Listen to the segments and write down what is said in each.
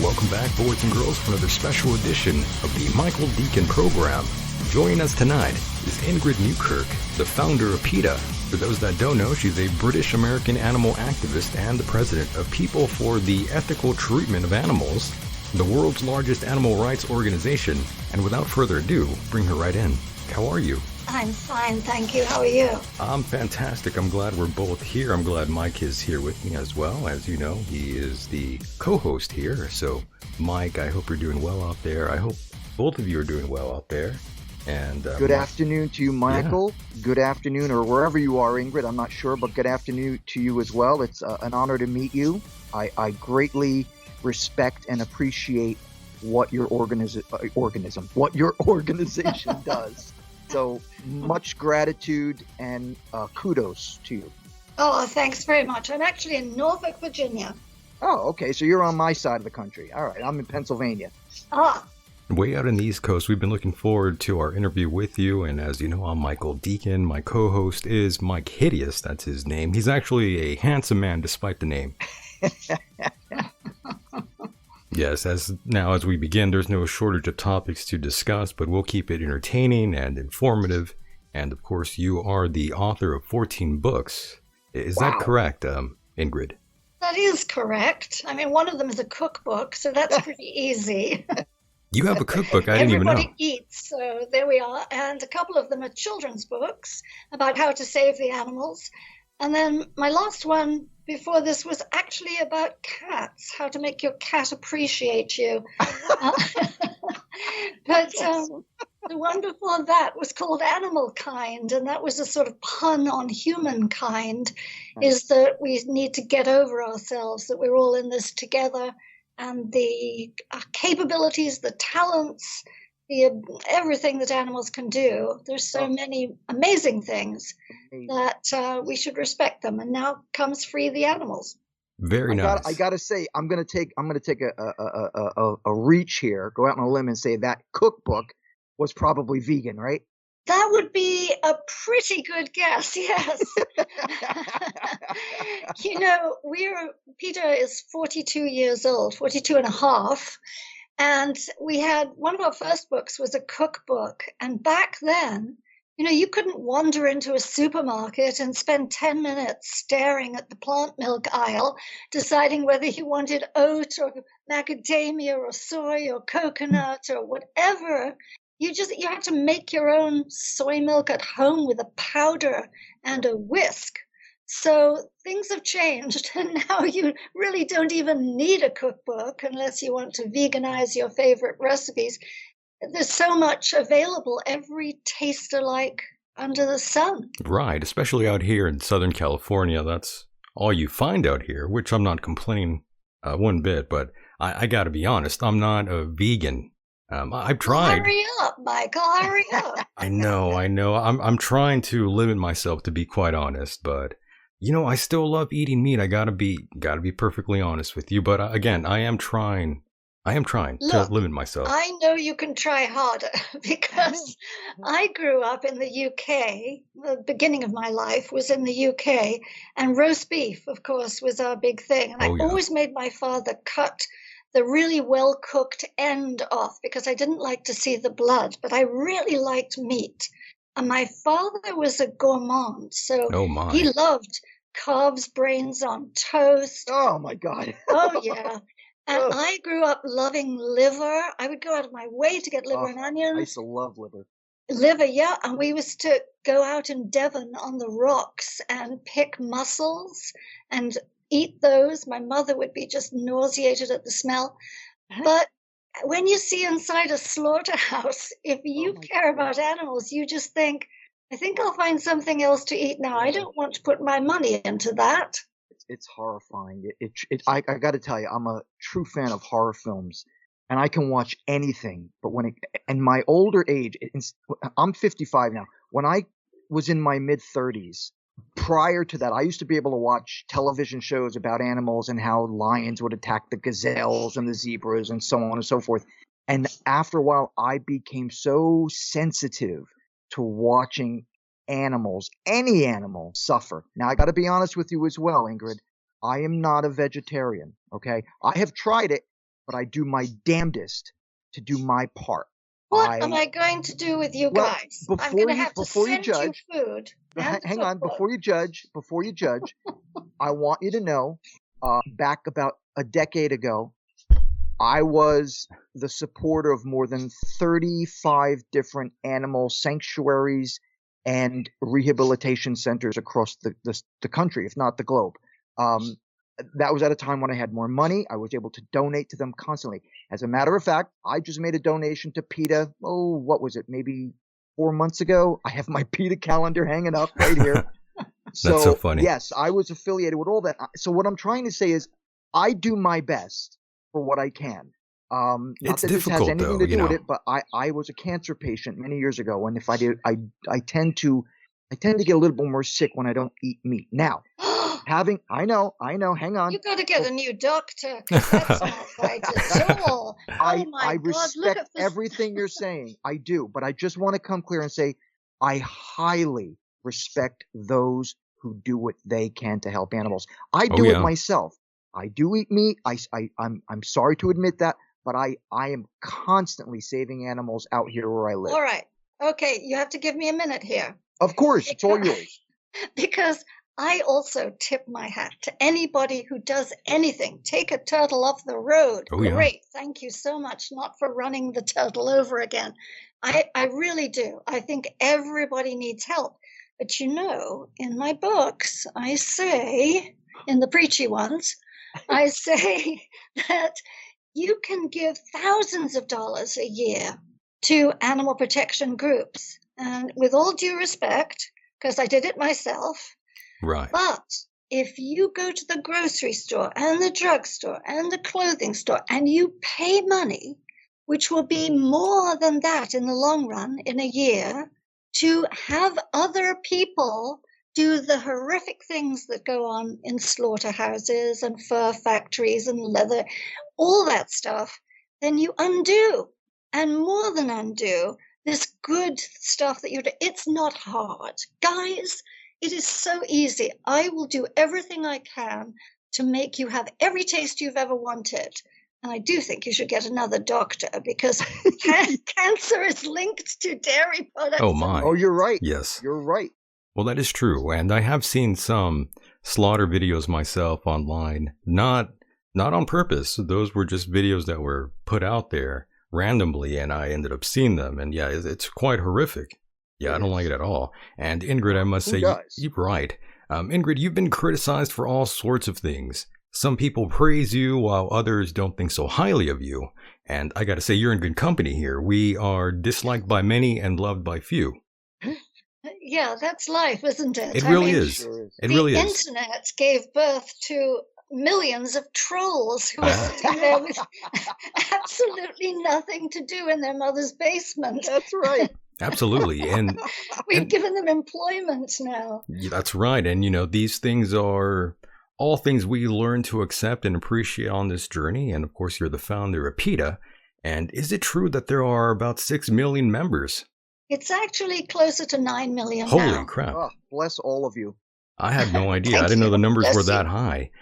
Welcome back, boys and girls, for another special edition of the Michael Decon program. Joining us tonight is Ingrid Newkirk, the founder of PETA. For those that don't know, she's a British-American animal activist and the president of People for the Ethical Treatment of Animals, the world's largest animal rights organization. And without further ado, bring her right in. How are you? I'm fine, thank you. How are you? I'm fantastic. I'm glad we're both here. I'm glad Mike is here with me as well. As you know, he is the co-host here. So, Mike, I hope you're doing well out there. I hope both of you are doing well out there. And good afternoon to you, Michael. Yeah. Good afternoon, or wherever you are, Ingrid. I'm not sure, but good afternoon to you as well. It's an honor to meet you. I greatly respect and appreciate what your organization does. So much gratitude and kudos to you. Oh, thanks very much. I'm actually in Norfolk, Virginia. Oh, okay. So you're on my side of the country. All right. I'm in Pennsylvania. Ah. Way out in the East Coast, we've been looking forward to our interview with you. And as you know, I'm Michael Decon. My co-host is Mike Hideous. That's his name. He's actually a handsome man despite the name. Yes, as we begin, there's no shortage of topics to discuss, but we'll keep it entertaining and informative. And of course, you are the author of 14 books. Is that correct, Ingrid? That is correct. I mean, one of them is a cookbook, so that's pretty easy. You have a cookbook? I didn't even know. Everybody eats, so there we are. And a couple of them are children's books about how to save the animals. And then my last one before this was actually about cats, how to make your cat appreciate you. But the one before that was called Animal Kind, and that was a sort of pun on humankind, is that we need to get over ourselves, that we're all in this together, and the capabilities, the talents, everything that animals can do. There's so many amazing things that we should respect them. And now comes Free the Animals. Very nice. I gotta say, I'm gonna take a reach here, go out on a limb and say that cookbook was probably vegan, right? That would be a pretty good guess, yes. You know, PETA is 42 years old, 42 and a half. And we had one of our first books was a cookbook. And back then, you know, you couldn't wander into a supermarket and spend 10 minutes staring at the plant milk aisle, deciding whether you wanted oat or macadamia or soy or coconut or whatever. You had to make your own soy milk at home with a powder and a whisk. So things have changed, and now you really don't even need a cookbook unless you want to veganize your favorite recipes. There's so much available, every taste alike under the sun. Right, especially out here in Southern California. That's all you find out here, which I'm not complaining one bit, but I got to be honest, I'm not a vegan. I've tried. Hurry up, Michael, hurry up. I know. I'm trying to limit myself, to be quite honest, but you know, I still love eating meat. I gotta be perfectly honest with you. But again, I am trying to limit myself. I know you can try harder because I grew up in the UK. The beginning of my life was in the UK, and roast beef, of course, was our big thing. And I always made my father cut the really well-cooked end off because I didn't like to see the blood, but I really liked meat. And my father was a gourmand, so he loved calves' brains on toast. Oh, my God. Oh, yeah. And I grew up loving liver. I would go out of my way to get liver and onions. I used to love liver. Liver, yeah. And we used to go out in Devon on the rocks and pick mussels and eat those. My mother would be just nauseated at the smell. But when you see inside a slaughterhouse, if you care about animals, you just think, I think I'll find something else to eat now. I don't want to put my money into that. It's horrifying. I got to tell you, I'm a true fan of horror films, and I can watch anything. But in my older age, I'm 55 now. When I was in my mid-30s, prior to that, I used to be able to watch television shows about animals and how lions would attack the gazelles and the zebras and so on and so forth. And after a while, I became so sensitive to watching animals, any animal, suffer. Now, I got to be honest with you as well, Ingrid. I am not a vegetarian, okay? I have tried it, but I do my damnedest to do my part. What am I going to do with you guys? I'm going to have to send you food. Hang on, before you judge, I want you to know, back about a decade ago, I was the supporter of more than 35 different animal sanctuaries and rehabilitation centers across the country, if not the globe. That was at a time when I had more money. I was able to donate to them constantly. As a matter of fact, I just made a donation to PETA. Oh, what was it? Maybe 4 months ago. I have my PETA calendar hanging up right here. That's so funny. Yes, I was affiliated with all that. So what I'm trying to say is I do my best for what I can. Not It's that difficult, this has anything though, to do with it, but I was a cancer patient many years ago, and if I did, I tend to get a little bit more sick when I don't eat meat. Now, I know, hang on. You got to get a new doctor, 'cause that's not right at all. I respect everything you're saying. I do, but I just want to come clear and say I highly respect those who do what they can to help animals. I do it myself. I do eat meat. I'm sorry to admit that, but I am constantly saving animals out here where I live. All right. Okay, you have to give me a minute here. Of course, it's all yours. Because I also tip my hat to anybody who does anything. Take a turtle off the road. Oh, yeah. Great. Thank you so much. Not for running the turtle over again. I really do. I think everybody needs help. But in my books, I say, in the preachy ones, I say that you can give thousands of dollars a year to animal protection groups. And with all due respect, because I did it myself, right. But if you go to the grocery store and the drugstore and the clothing store and you pay money, which will be more than that in the long run in a year, to have other people do the horrific things that go on in slaughterhouses and fur factories and leather, all that stuff, then you undo, and more than undo, this good stuff that you're doing. It's not hard. Guys, it is so easy. I will do everything I can to make you have every taste you've ever wanted. And I do think you should get another doctor because cancer is linked to dairy products. Oh, my. Oh, you're right. Yes. You're right. Well, that is true. And I have seen some slaughter videos myself online. Not on purpose. Those were just videos that were put out there randomly, and I ended up seeing them. And yeah, it's quite horrific. Yeah, I don't like it at all. And Ingrid, I must say, you're right. Ingrid, you've been criticized for all sorts of things. Some people praise you while others don't think so highly of you. And I got to say, you're in good company here. We are disliked by many and loved by few. Yeah, that's life, isn't it? It really is. It really is. The internet gave birth to millions of trolls who are sitting there with absolutely nothing to do in their mother's basement. That's right. Absolutely. And we've given them employment now. That's right. And, these things are all things we learn to accept and appreciate on this journey. And of course, you're the founder of PETA. And is it true that there are about 6 million members? It's actually closer to 9 million Holy now. crap. Oh, bless all of you. I had no idea. I didn't know the numbers were that high.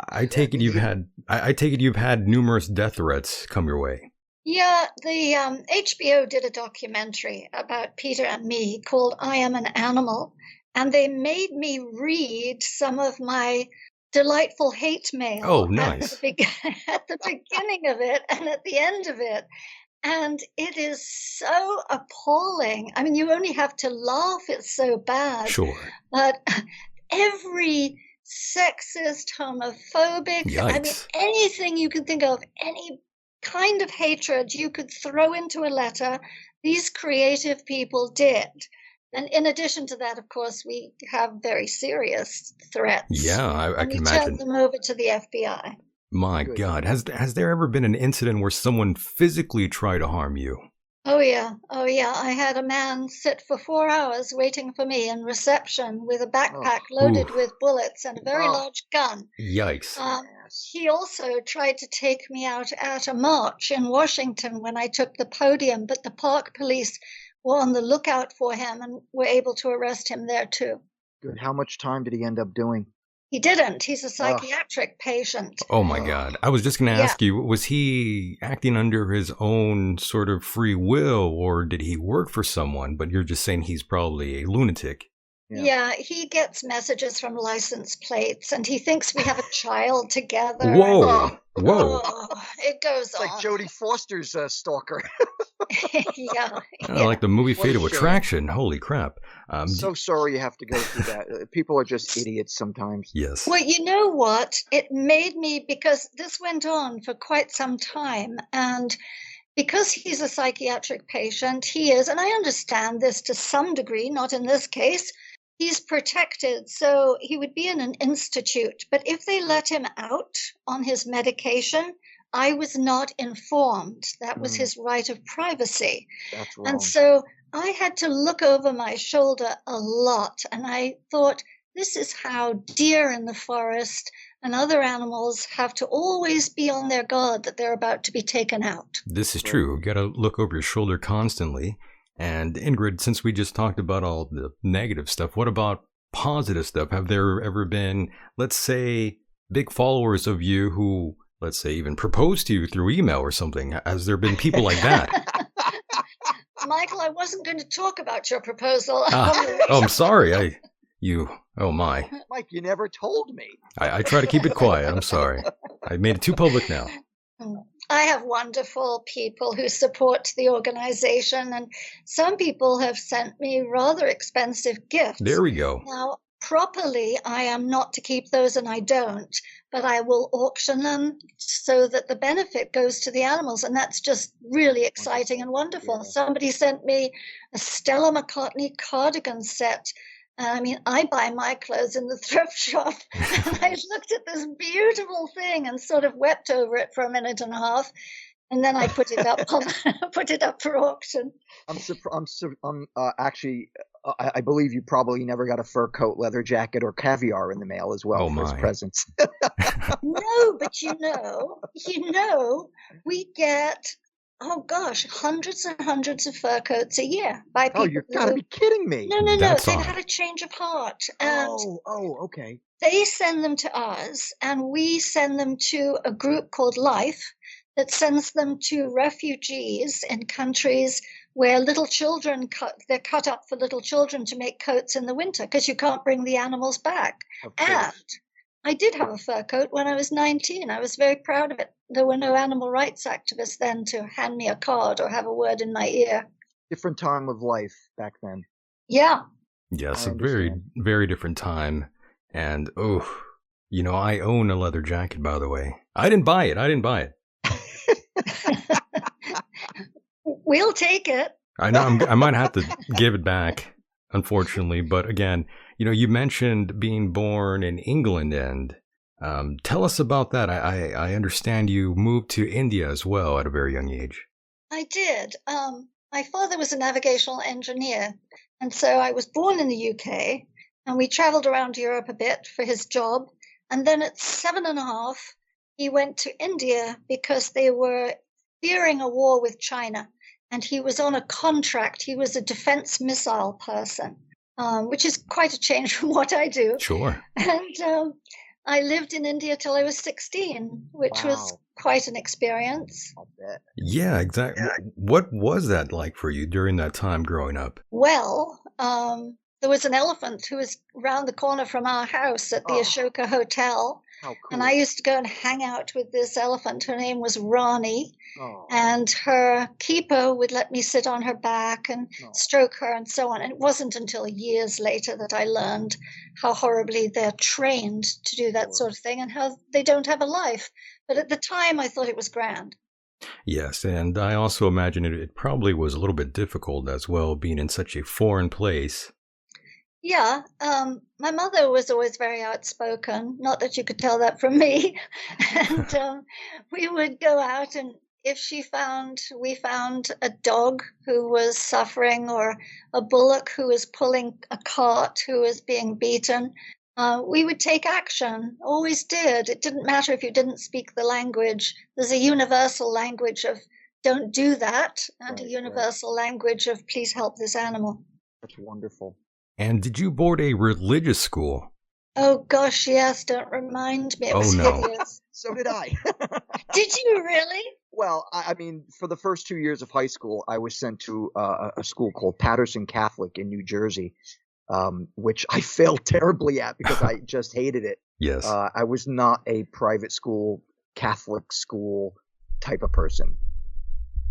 I take it you've had numerous death threats come your way. Yeah, the HBO did a documentary about Peter and me called I Am an Animal, and they made me read some of my delightful hate mail. Oh, nice. At the beginning of it and at the end of it. And it is so appalling. I mean, you only have to laugh. It's so bad. Sure. But every sexist, homophobic, Yikes. I mean, anything you can think of, any kind of hatred you could throw into a letter, these creative people did. And in addition to that, of course, we have very serious threats. Yeah, I can imagine. We turned them over to the FBI. My God, has there ever been an incident where someone physically tried to harm you? Oh yeah. I had a man sit for 4 hours waiting for me in reception with a backpack loaded with bullets and a very large gun. Yikes. He also tried to take me out at a march in Washington when I took the podium, but the park police were on the lookout for him and were able to arrest him there too. Good. How much time did he end up doing? He didn't. He's a Ugh. psychiatric patient. Oh my God. I was just going to Yeah. ask you, was he acting under his own sort of free will, or did he work for someone? But you're just saying he's probably a lunatic. Yeah, he gets messages from license plates, and he thinks we have a child together. Whoa. and- Whoa. Oh, it goes It's on. like Jodie Foster's stalker. yeah. Like the movie What a Fatal shame. Attraction. Holy crap. I'm so sorry you have to go through that. People are just idiots sometimes. Yes. Well, you know what? It made me, because this went on for quite some time, and because he's a psychiatric patient, he is, and I understand this to some degree, not in this case, he's protected. So he would be in an institute. But if they let him out on his medication, I was not informed. That was his right of privacy. That's wrong. And so I had to look over my shoulder a lot. And I thought, this is how deer in the forest and other animals have to always be on their guard that they're about to be taken out. This is true. You got to look over your shoulder constantly. And Ingrid, since we just talked about all the negative stuff, what about positive stuff? Have there ever been, let's say, big followers of you who, let's say, even proposed to you through email or something? Has there been people like that? Michael, I wasn't going to talk about your proposal. Oh, I'm sorry. Oh my. Mike, you never told me. I try to keep it quiet. I'm sorry. I made it too public now. I have wonderful people who support the organization, and some people have sent me rather expensive gifts. There we go. Now, properly, I am not to keep those, and I don't, but I will auction them so that the benefit goes to the animals, and that's just really exciting and wonderful. Yeah. Somebody sent me a Stella McCartney cardigan set. I mean, I buy my clothes in the thrift shop, and I looked at this beautiful thing and sort of wept over it for a minute and a half, and then I put it up put it up for auction. Actually, I believe you probably never got a fur coat, leather jacket, or caviar in the mail as well for his presents. No, but you know, we get, oh gosh, hundreds and hundreds of fur coats a year by people. Oh, you've got to be kidding me. No, That's they've odd. had a change of heart. And Okay. they send them to us, and we send them to a group called Life that sends them to refugees in countries where little children, they're cut up for little children to make coats in the winter because you can't bring the animals back. Of course. And I did have a fur coat when I was 19. I was very proud of it. There were no animal rights activists then to hand me a card or have a word in my ear. Different time of life back then. Yeah. Yes, I a very, understand. very different time. And, I own a leather jacket, by the way. I didn't buy it. We'll take it. I know I might have to give it back, unfortunately. But again, you mentioned being born in England, and tell us about that. I understand you moved to India as well at a very young age. I did. My father was a navigational engineer, and so I was born in the UK, and we traveled around Europe a bit for his job. And then at 7.5, he went to India because they were fearing a war with China. And he was on a contract. He was a defense missile person, which is quite a change from what I do. Sure. And I lived in India till I was 16, which was quite an experience. I'll bet. Yeah, exactly. What was that like for you during that time growing up? Well, there was an elephant who was round the corner from our house at the Ashoka Hotel. How cool. And I used to go and hang out with this elephant. Her name was Rani. Oh. And her keeper would let me sit on her back and stroke her and so on. And it wasn't until years later that I learned how horribly they're trained to do that sort of thing and how they don't have a life. But at the time, I thought it was grand. Yes, and I also imagine it probably was a little bit difficult as well, being in such a foreign place. Yeah, my mother was always very outspoken. Not that you could tell that from me. And we would go out, and if we found a dog who was suffering or a bullock who was pulling a cart who was being beaten, we would take action. Always did. It didn't matter if you didn't speak the language. There's a universal language of don't do that, and a universal language of please help this animal. That's wonderful. And did you board a religious school? Oh gosh, yes, don't remind me. It Oh was no. hideous. So did I. Did you really? Well, I mean, for the first 2 years of high school, I was sent to a school called Patterson Catholic in New Jersey, which I failed terribly at because I just hated it. Yes. I was not a private school, Catholic school type of person.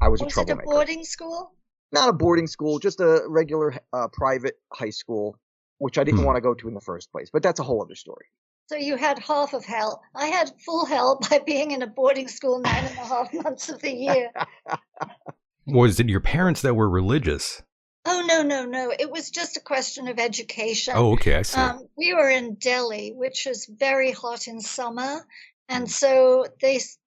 I was a Was it a troublemaker. boarding school? Not a boarding school, just a regular private high school, which I didn't want to go to in the first place. But that's a whole other story. So you had half of hell. I had full hell by being in a boarding school 9.5 months of the year. Was it your parents that were religious? Oh, no. It was just a question of education. Oh, okay, I see. We were in Delhi, which is very hot in summer. And so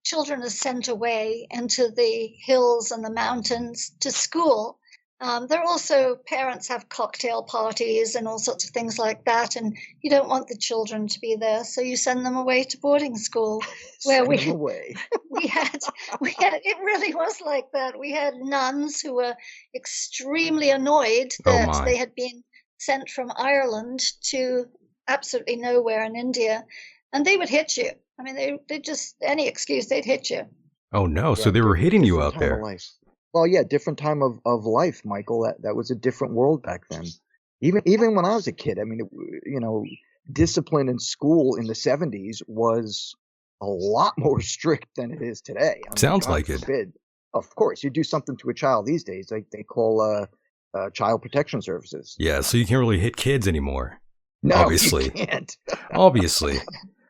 children are sent away into the hills and the mountains to school. There are also, parents have cocktail parties and all sorts of things like that. And you don't want the children to be there. So you send them away to boarding school where we had, it really was like that. We had nuns who were extremely annoyed that they had been sent from Ireland to absolutely nowhere in India. And they would hit you. I mean, they just, any excuse, they'd hit you. Oh no, yeah, so they were hitting you out there. Well, yeah, different time of life, Michael. That was a different world back then. Even when I was a kid, I mean, discipline in school in the 70s was a lot more strict than it is today. I mean, sounds like it. Of course, you do something to a child these days, like they call child protection services. Yeah, so you can't really hit kids anymore. No, obviously. You can't. Obviously.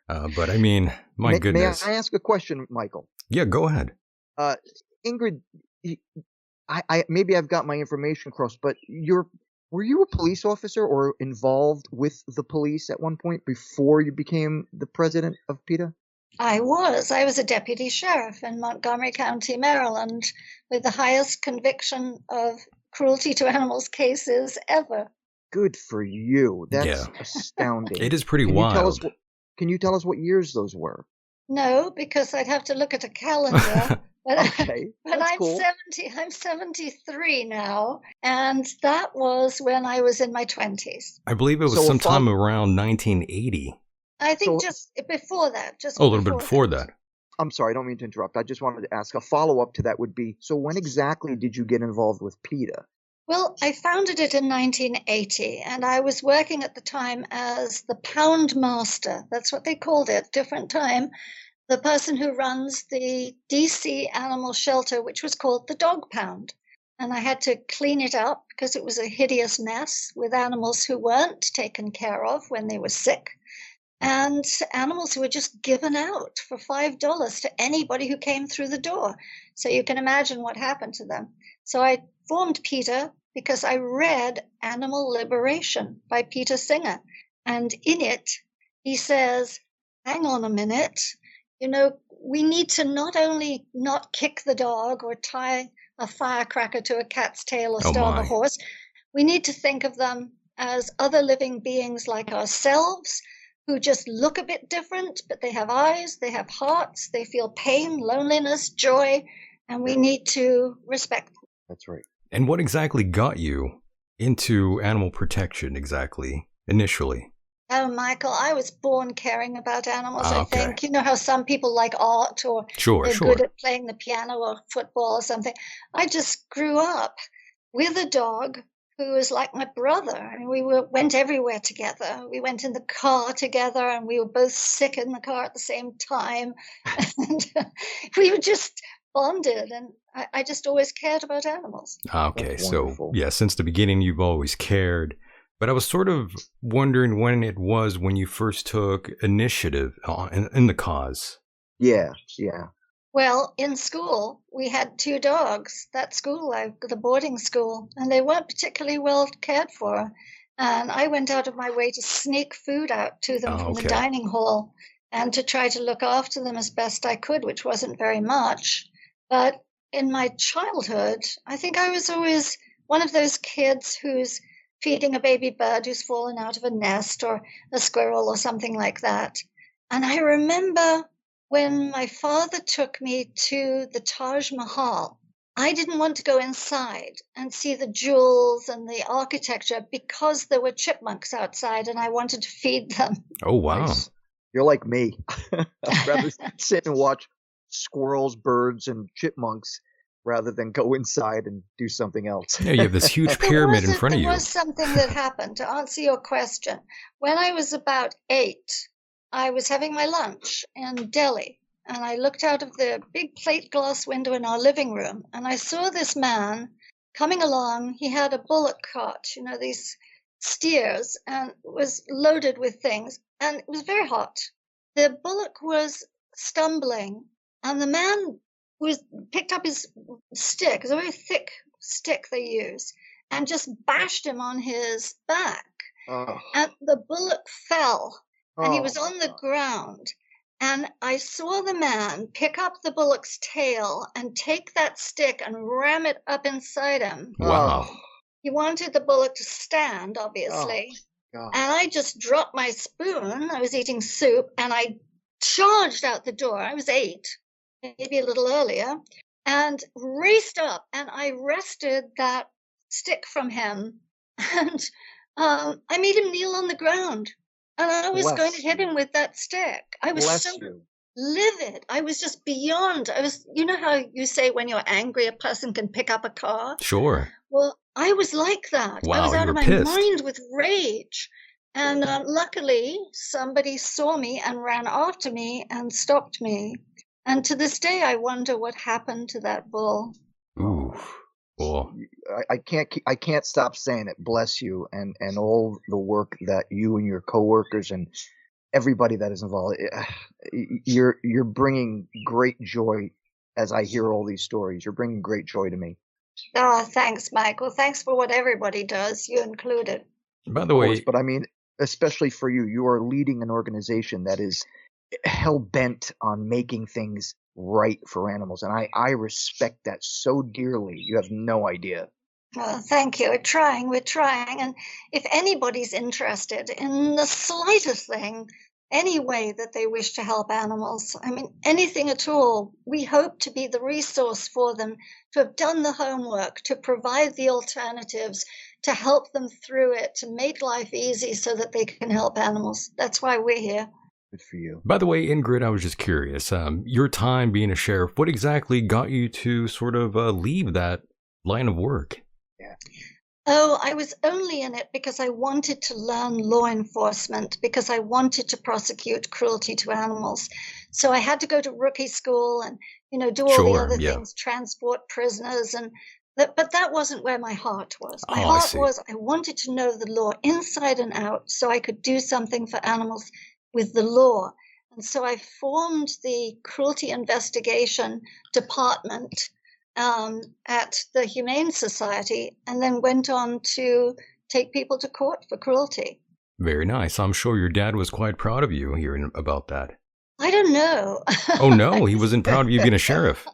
But I mean, my goodness. May I ask a question, Michael? Yeah, go ahead. Ingrid, I maybe I've got my information crossed, but were you a police officer or involved with the police at one point before you became the president of PETA? I was a deputy sheriff in Montgomery County, Maryland, with the highest conviction of cruelty to animals cases ever. Good for you. That's astounding. It is pretty wild. Can you tell us what years those were? No, because I'd have to look at a calendar. But, okay, but I'm cool. I'm 73 now, and that was when I was in my 20s. I believe it was sometime around 1980. I think just before that. A little bit before that. I'm sorry, I don't mean to interrupt. I just wanted to ask, a follow-up to that would be, so when exactly did you get involved with PETA? Well, I founded it in 1980, and I was working at the time as the pound master. That's what they called it, different time. The person who runs the DC animal shelter, which was called the Dog Pound. And I had to clean it up because it was a hideous mess with animals who weren't taken care of when they were sick, and animals who were just given out for $5 to anybody who came through the door. So you can imagine what happened to them. So I formed PETA because I read Animal Liberation by Peter Singer. And in it, he says, hang on a minute, we need to not only not kick the dog or tie a firecracker to a cat's tail or starve a horse, we need to think of them as other living beings like ourselves who just look a bit different, but they have eyes, they have hearts, they feel pain, loneliness, joy, and we need to respect them. That's right. And what exactly got you into animal protection initially? Oh, Michael, I was born caring about animals, I think. You know how some people like art or they're good at playing the piano or football or something. I just grew up with a dog who was like my brother. I mean, we went everywhere together. We went in the car together, and we were both sick in the car at the same time. And we were just bonded, and I just always cared about animals. Okay, so since the beginning, you've always cared. But I was sort of wondering when it was when you first took initiative in the cause. Yeah. Well, in school, we had 2 dogs. That school, the boarding school, and they weren't particularly well cared for. And I went out of my way to sneak food out to them from the dining hall and to try to look after them as best I could, which wasn't very much. But in my childhood, I think I was always one of those kids who's feeding a baby bird who's fallen out of a nest or a squirrel or something like that. And I remember when my father took me to the Taj Mahal, I didn't want to go inside and see the jewels and the architecture because there were chipmunks outside and I wanted to feed them. Oh, wow. Nice. You're like me. I'd rather sit and watch squirrels, birds, and chipmunks rather than go inside and do something else. Yeah, you have this huge pyramid in front of you. There was something that happened, to answer your question. When I was about 8, I was having my lunch in Delhi, and I looked out of the big plate glass window in our living room, and I saw this man coming along. He had a bullock cart, these steers, and was loaded with things, and it was very hot. The bullock was stumbling, and the man picked up his stick. It's a very thick stick they use, and just bashed him on his back. Oh. And the bullock fell, and he was on the ground. And I saw the man pick up the bullock's tail and take that stick and ram it up inside him. Wow. He wanted the bullock to stand, obviously. Oh, and I just dropped my spoon. I was eating soup, and I charged out the door. I was 8. Maybe a little earlier, and raced up, and I wrested that stick from him, and I made him kneel on the ground, and I was going to hit him with that stick. I was so livid. I was just beyond. You know how you say when you're angry, a person can pick up a car? Sure. Well, I was like that. Wow, I was out of my pissed. mind with rage. And luckily, somebody saw me and ran after me and stopped me. And to this day, I wonder what happened to that bull. Ooh. Well, I can't stop saying it. Bless you, and all the work that you and your coworkers and everybody that is involved. You're bringing great joy as I hear all these stories. You're bringing great joy to me. Oh, thanks, Michael. Thanks for what everybody does, you included. by the way, But I mean, especially for you, you are leading an organization that is hell bent on making things right for animals, and I respect that so dearly. You have no idea. Well, thank you. We're trying. And if anybody's interested in the slightest thing, any way that they wish to help animals, I mean, anything at all, we hope to be the resource for them, to have done the homework, to provide the alternatives, to help them through it, to make life easy so that they can help animals. That's why we're here. Good for you. by the way, Ingrid, I was just curious. Your time being a sheriff, what exactly got you to sort of leave that line of work? Oh, I was only in it because I wanted to learn law enforcement, because I wanted to prosecute cruelty to animals. So I had to go to rookie school and, do all the other things, transport prisoners. But that wasn't where my heart was. My heart was I wanted to know the law inside and out so I could do something for animals with the law. And so I formed the Cruelty Investigation Department at the Humane Society, and then went on to take people to court for cruelty. Very nice. I'm sure your dad was quite proud of you hearing about that. I don't know. Oh, no, he wasn't proud of you being a sheriff.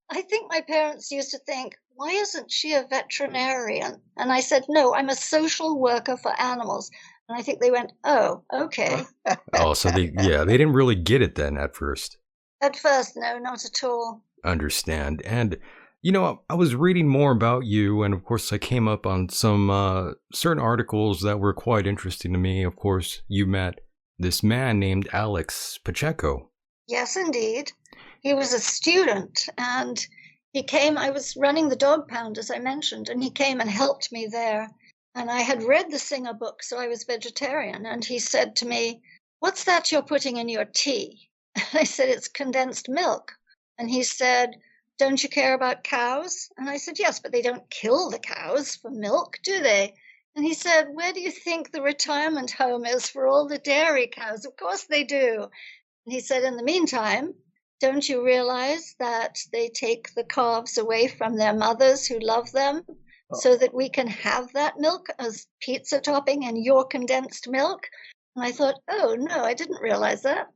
I think my parents used to think, why isn't she a veterinarian? And I said, no, I'm a social worker for animals. And I think they went, oh, okay. Oh, so they didn't really get it then at first. At first, no, not at all. Understand. And, I was reading more about you, and of course I came up on some certain articles that were quite interesting to me. Of course, you met this man named Alex Pacheco. Yes, indeed. He was a student, and he came. I was running the dog pound, as I mentioned, and he came and helped me there. And I had read the Singer book, so I was vegetarian. And he said to me, "What's that you're putting in your tea?" I said, "It's condensed milk." And he said, "Don't you care about cows?" And I said, "Yes, but they don't kill the cows for milk, do they?" And he said, "Where do you think the retirement home is for all the dairy cows?" Of course they do. And he said, "In the meantime, don't you realize that they take the calves away from their mothers who love them so that we can have that milk as pizza topping and your condensed milk?" And I thought, oh, no, I didn't realize that.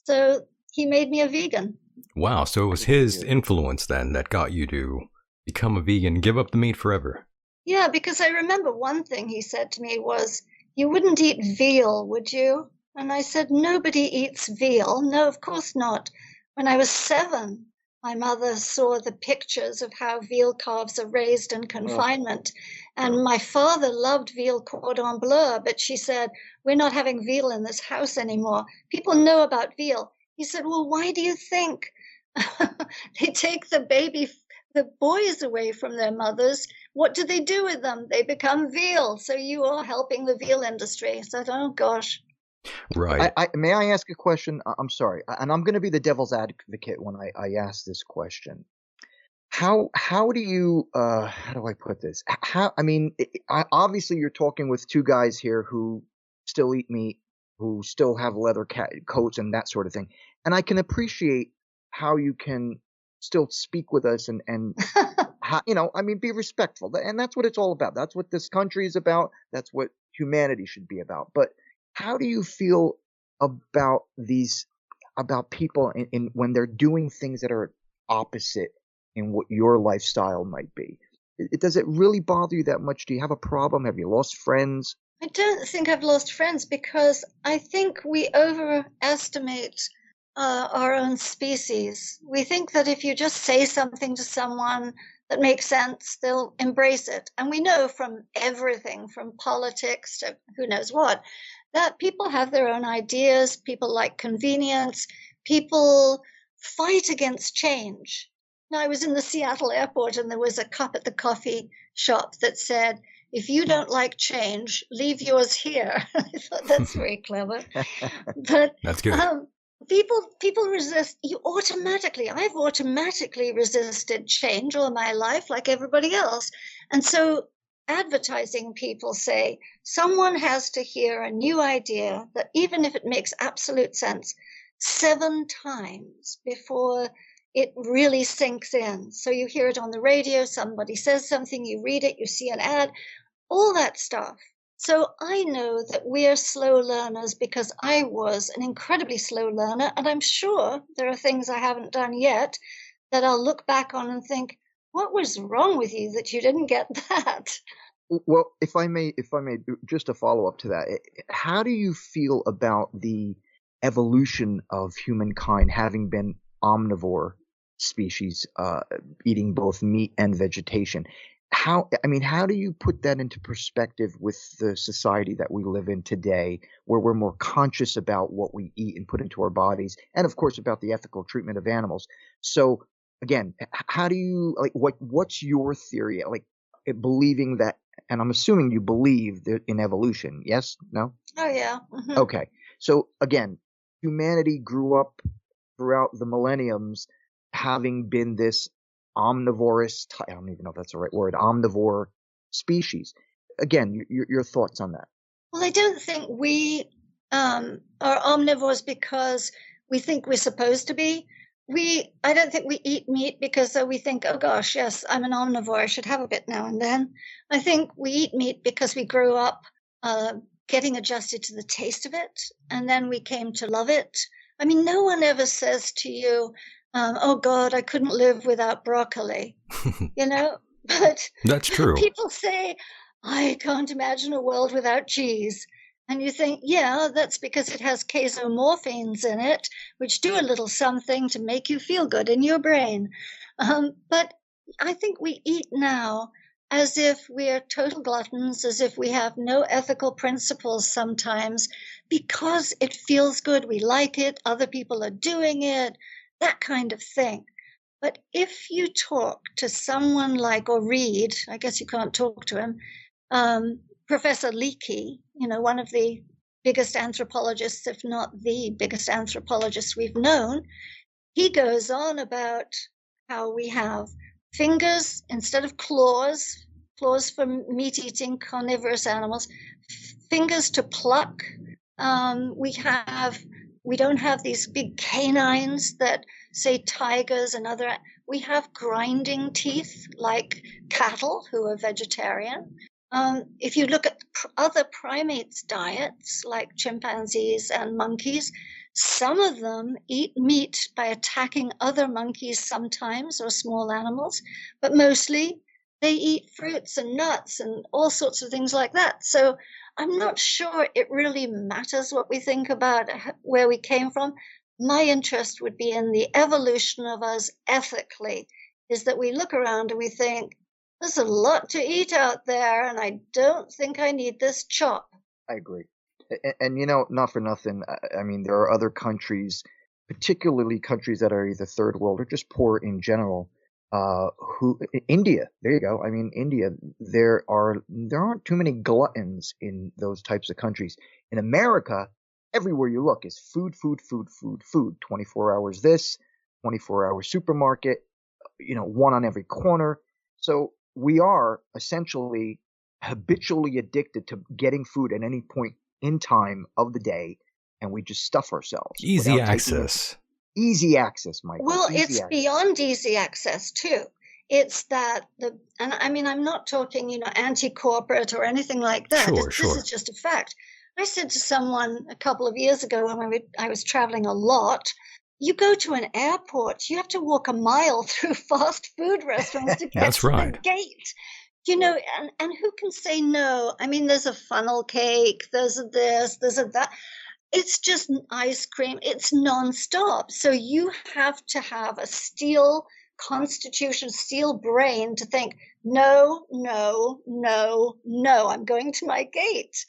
So he made me a vegan. Wow, so it was his influence then that got you to become a vegan, give up the meat forever. Yeah, because I remember one thing he said to me was, "You wouldn't eat veal, would you?" And I said, "Nobody eats veal." "No, of course not." When I was 7, my mother saw the pictures of how veal calves are raised in confinement. And my father loved veal cordon bleu, but she said, we're not having veal in this house anymore. People know about veal. He said, well, why do you think they take the boys away from their mothers? What do they do with them? They become veal. So you are helping the veal industry. I said, oh, gosh. Right. May I ask a question? I'm sorry, and I'm going to be the devil's advocate when I ask this question. How do you how do I put this? Obviously you're talking with two guys here who still eat meat, who still have leather coats and that sort of thing, and I can appreciate how you can still speak with us and how, be respectful, and that's what it's all about. That's what this country is about. That's what humanity should be about. But how do you feel about people in when they're doing things that are opposite in what your lifestyle might be? Does it really bother you that much? Do you have a problem? Have you lost friends? I don't think I've lost friends because I think we overestimate our own species. We think that if you just say something to someone that makes sense, they'll embrace it. And we know from everything, from politics to who knows what, that people have their own ideas, people like convenience, people fight against change. Now, I was in the Seattle airport and there was a cup at the coffee shop that said, if you don't like change, leave yours here. I thought that's very clever. But that's good. People resist. I've automatically resisted change all my life, like everybody else. And so advertising people say someone has to hear a new idea that even if it makes absolute sense 7 times before it really sinks in. So you hear it on the radio, somebody says something, you read it, you see an ad, all that stuff. So I know that we're slow learners because I was an incredibly slow learner, and I'm sure there are things I haven't done yet that I'll look back on and think, what was wrong with you that you didn't get that? Well, if I may, just a follow up to that, how do you feel about the evolution of humankind having been omnivore species, eating both meat and vegetation? How do you put that into perspective with the society that we live in today, where we're more conscious about what we eat and put into our bodies, and of course about the ethical treatment of animals? So again, how do you what's your theory, believing that, and I'm assuming you believe in evolution, yes? No? Oh, yeah. Mm-hmm. Okay. So again, humanity grew up throughout the millenniums having been this omnivorous, I don't even know if that's the right word, omnivore species. Again, your thoughts on that? Well, I don't think we are omnivores because we think we're supposed to be. I don't think we eat meat because we think, oh gosh, yes, I'm an omnivore, I should have a bit now and then. I think we eat meat because we grew up getting adjusted to the taste of it, and then we came to love it. I mean, no one ever says to you, oh God, I couldn't live without broccoli, but that's true. People say, I can't imagine a world without cheese. And you think, yeah, that's because it has casomorphines in it, which do a little something to make you feel good in your brain. But I think we eat now as if we're total gluttons, as if we have no ethical principles sometimes, because it feels good. We like it. Other people are doing it. That kind of thing. But if you talk to someone like, or read, I guess you can't talk to him, Professor Leakey, one of the biggest anthropologists, if not the biggest anthropologist we've known, he goes on about how we have fingers instead of claws for meat-eating carnivorous animals, fingers to pluck. We don't have these big canines that, say, tigers and other. We have grinding teeth like cattle who are vegetarian. If you look at other primates' diets, like chimpanzees and monkeys, some of them eat meat by attacking other monkeys sometimes, or small animals, but mostly they eat fruits and nuts and all sorts of things like that. So I'm not sure it really matters what we think about where we came from. my interest would be in the evolution of us ethically, is that we look around and we think, there's a lot to eat out there, and I don't think I need this chop. I agree. And not for nothing, I mean, there are other countries, particularly countries that are either third world or just poor in general, India, there you go. I mean, India, there aren't too many gluttons in those types of countries. In America, everywhere you look is food, food, food, food, food. 24 hours this, 24-hour supermarket, one on every corner. So we are essentially habitually addicted to getting food at any point in time of the day, and we just stuff ourselves. Easy access. Easy access, Michael. Well, it's beyond easy access too. It's that and I mean, I'm not talking, anti-corporate or anything like that. This is just a fact. I said to someone a couple of years ago when I was traveling a lot, you go to an airport, you have to walk a mile through fast food restaurants to get to the gate. And who can say no? I mean, there's a funnel cake, there's a this, there's a that. It's just ice cream. It's nonstop. So you have to have a steel constitution, steel brain to think, no, no, no, no, I'm going to my gate.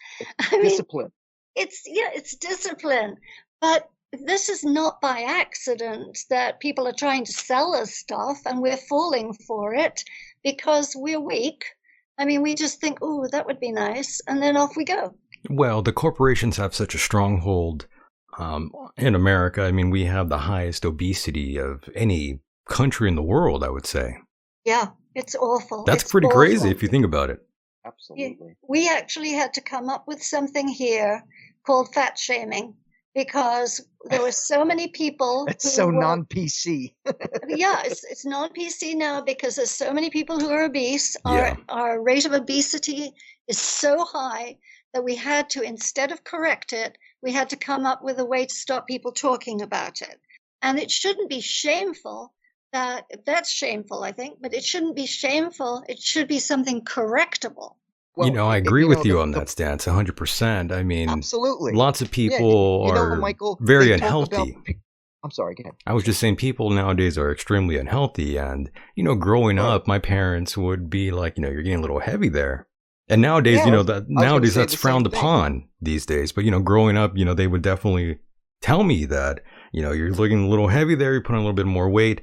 Discipline. It's discipline. But this is not by accident that people are trying to sell us stuff and we're falling for it because we're weak. I mean, we just think, oh, that would be nice. And then off we go. Well, the corporations have such a stronghold in America. I mean, we have the highest obesity of any country in the world, I would say. Yeah, it's awful. That's pretty crazy if you think about it. Absolutely. We actually had to come up with something here called fat shaming because there were so many people. It's so non-PC. Yeah, it's non-PC now because there's so many people who are obese. Our rate of obesity is so high that we had to, instead of correct it, we had to come up with a way to stop people talking about it. And it shouldn't be shameful. That's shameful, I think, but it shouldn't be shameful. It should be something correctable. Well, I agree with you on that stance, 100%. I mean, absolutely. Lots of people are Michael, very unhealthy. I'm sorry, go ahead. I was just saying people nowadays are extremely unhealthy. And, growing up, my parents would be like, you're getting a little heavy there. And nowadays, nowadays that's frowned upon these days. But, growing up, they would definitely tell me that, you're looking a little heavy there. You're putting a little bit more weight.